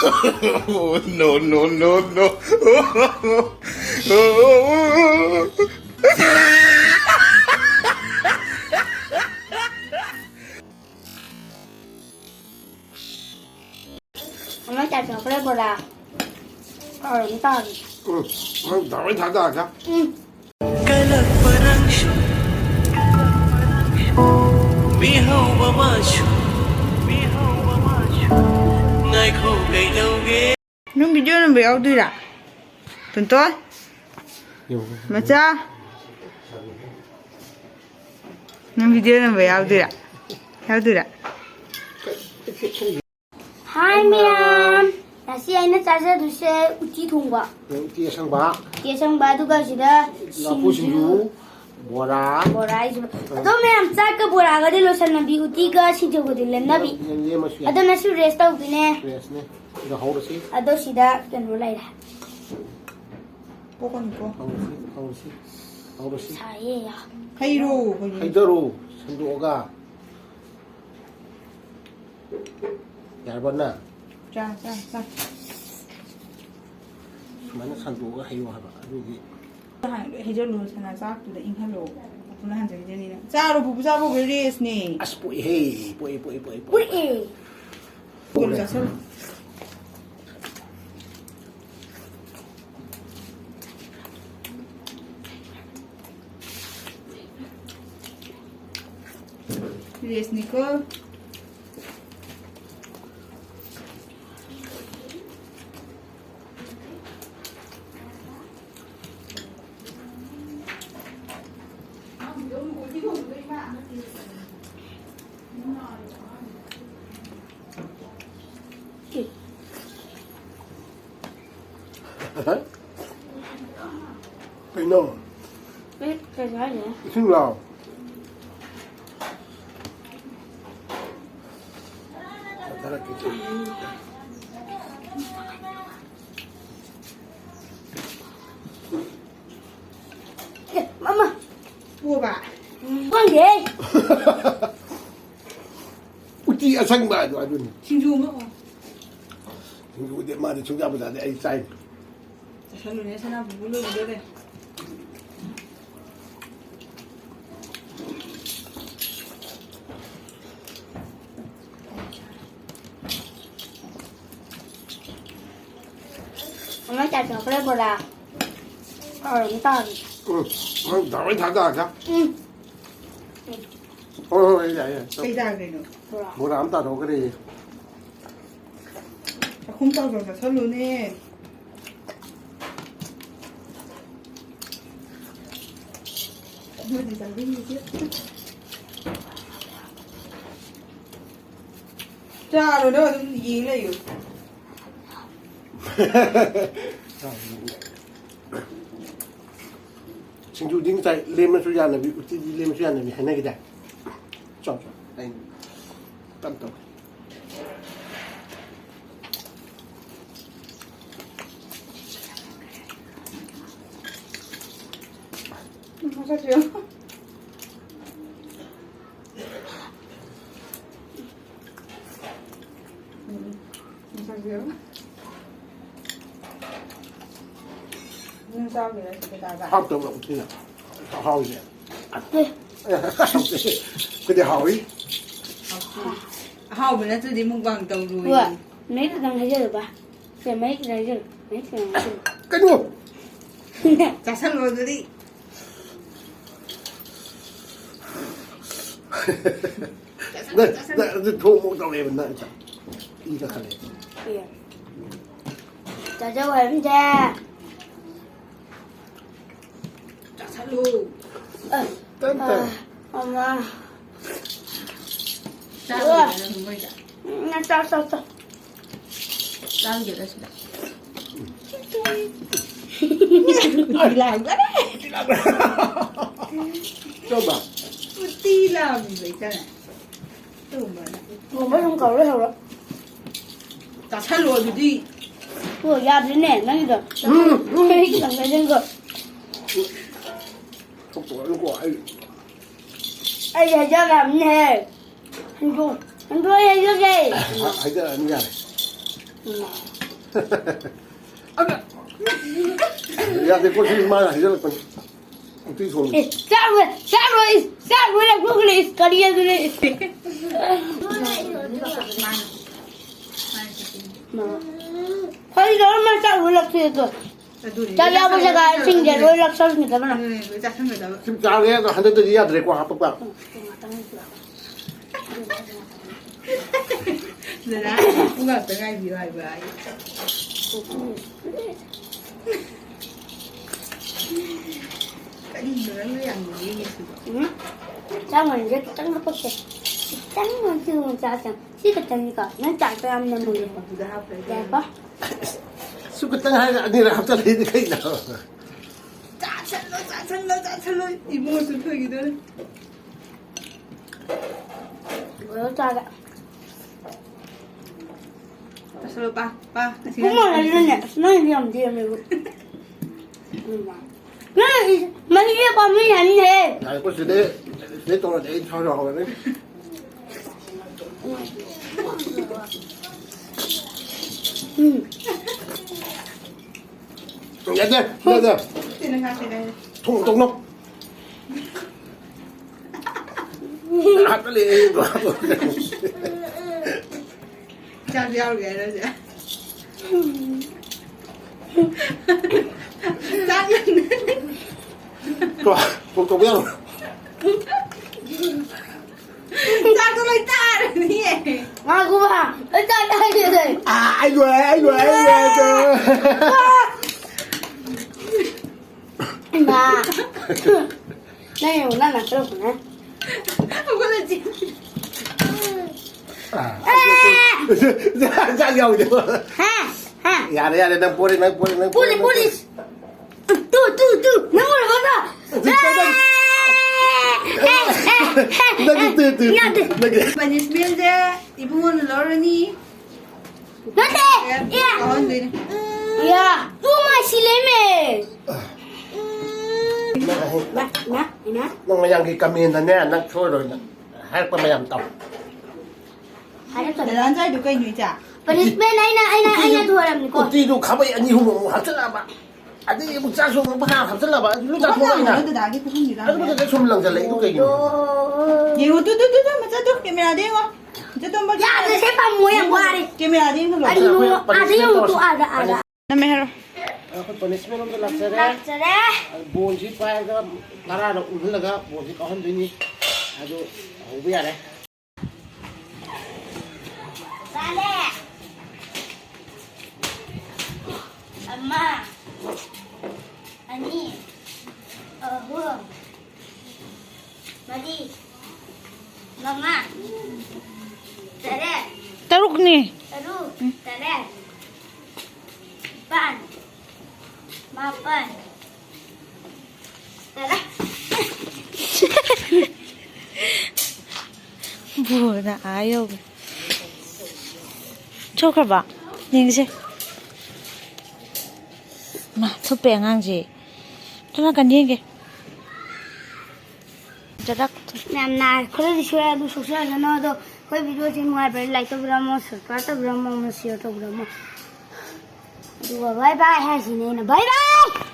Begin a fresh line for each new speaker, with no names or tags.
No, no, no, no.
엄마 잘 먹어보라. 얼음떡.
응, 나왜 닫아, 자?
응.
Nung video nung bayaw dira. Tentu? Baca. Nung video nung bayaw dira. Yaw dira.
Hi, Miriam. 다시 아이는 짜자 두세 우티 통과.
우티에 상바,
계상 바두가 지다
라포신주, 뭐라?
뭐라 이제. 또 Miriam 짜까 뭐라가 될로선 나비 우티가 신청고 들렸나비.
얘 맛이야.
아도 나시 레스트 오기네.
그랬네. 이거 하우르시,
아도 시다 견올라이라.
Pokoknya.
하우르시.
사예야.
Kairo.
하이더로, 선두가. 얇았나?
자.
수많은 선두가 하이와 하봐. 여기.
해절로 sana sakto da in hello. Puna han jagi jani na. Saro bubu sabo beres ni.
아스 보이, 헤이, 보이.
우리
Gol sa sir. Beres ni ko.
Cái nọ,
cái cái gì?
xương lò.
Mama,
Pua ba.
con gì?
우티 아상 봐, 아주.
Sinju mo ko.
이거 내 말이 중요하다. 내 아이 사이.
Salo ne sana bubulo dole.
엄마 잘 먹어보라. 얼음떡.
응, 나왜 닫아, 자?
응.
야.
Kai da gano.
뭐라 안 따로 그래.
Không tao rồi cả salo ne. Đưa đi ra đi chứ. Cha rồi đó cũng gì này rồi.
친구 닝사이 레몬 소리 안 나비 우티 레몬 소리 안 나비 해내게 돼. 좀. 아이. 땀도.
Masa죠. Masa죠. Nên sao vậy? Cái ta vậy.
합도 우티나. 하우지.
네.
근데 하우이?
Hao mình đã đi mua bằng tàu rồi.
Ủa, mấy cái thằng thấy chưa được ba? Rồi mấy cái này chưa được? Mấy cái này chưa
cái gì?
được?
Chả sẵn rồi rồi đi.
나 돈 먹다 왜 맨날 자. 이거 할래.
Iya. Chào cháu em cha.
Chả sẵn luôn.
딴딴.
엄마.
Cha rồi là không bây giờ.
나 짜.
Cha rồi là sao? Đi làm quá đấy.
좀 봐.
Đi làm vậy cha này.
Ngồi mấy trong cầu đó thôi đó.
Chả sẵn rồi rồi đi.
Vừa ra đến nè nó đi rồi. Mấy cái thằng này lên rồi.
không có nó của ai.
Ai giờ cho làm nè. Anh thua hay chưa kì?
ai giờ anh nhà này. Ya de por sí más, yo le pongo. Estoy solo.
Salve la Google historia de Hoy no me salvo la fiesta. Ya ya voy a llegar sin que lo la salvo ni cabana.
지금 잘해. 한 대도 이야 될 거야. 아빠.
Dạ, cũng gặp tới ngày gì vậy vậy? Cái gì nữa nó làm gì vậy?
Sao mà rất trắng nó có thể trắng mà chưa mà sao chẳng chỉ có trắng cả nó chẳng có ăn được một đẹp quá.
수그 땅 하나 아니라 갑자기 이렇게 있나.
짜찰러. 이모가 슬퍼기들.
Bữa cho ạ.
짜찰러 빠.
Cũng mà lên nè, nó làm gì mà mấy đứa con mới hành thế.
야, 이거 내 돈을 내 차려 하거든. 얘들.
Tên nó khác đây.
통통 넣. 아, 빨리 이거 하고.
Chào gieo ghé đó chị. Chát lên.
좋아. 통통이야.
Chát có lấy ta rồi nhỉ.
À cô bà, ơi ta đây rồi.
아, 아이고.
Bà. Đây là nó là cái đồ này.
Không có là chị.
자, 여기.
Ha.
야래, 나 보리.
Police. Tu. Nó ngồi vào đó.
나기.
Bạn nhìn biết ra, thì không muốn lo rồi nhỉ.
Nó thế.
Có hơn gì.
Ya, tu mà xí lên mẹ. Nè.
nang mayang kami na niya, nang solo na. Harap pa mayam tao.
Hay
Để làm ra được cái gì chả.
Policeman ai na thua làm con.
Kuti do kabay ani humo hapsala ba. Adi mo sa so mo ha hapsala ba. Lu ta
Có
ko
nào
na.
nữa đã cái cũng gì
Ano
đó.
ba ka sum lang sa lai ko kay.
Nhiều tu, mà sao tu camera đi không? Chứ tôi bắt.
Ya, tôi sẽ bằng muối em qua đi.
Camera đi không
Anh
được.
mua, thấy không? Tôi ada.
Năm mẹ rồi.
Ako punishment ang laksare.
Laksare.
Bonji pa ga para na ulaga bonji ka han dini. Ado ubi are.
Sale. Amma. Ani. Hương. Madi. Mama. Sale.
Taruk nè.
Taru. Sale. Pan. Mapan. Sale.
Buồn là ai đâu cho các bạn nhìn xem mà thua bèn ăn gì cho nó cần nhìn kìa cho đắc
Nam này, có thể chơi được số số là nó đâu. Có video trên ngoài bên like tôi làm subscribe tôi làm share tôi làm. Bye bye, hay gì này bye bye.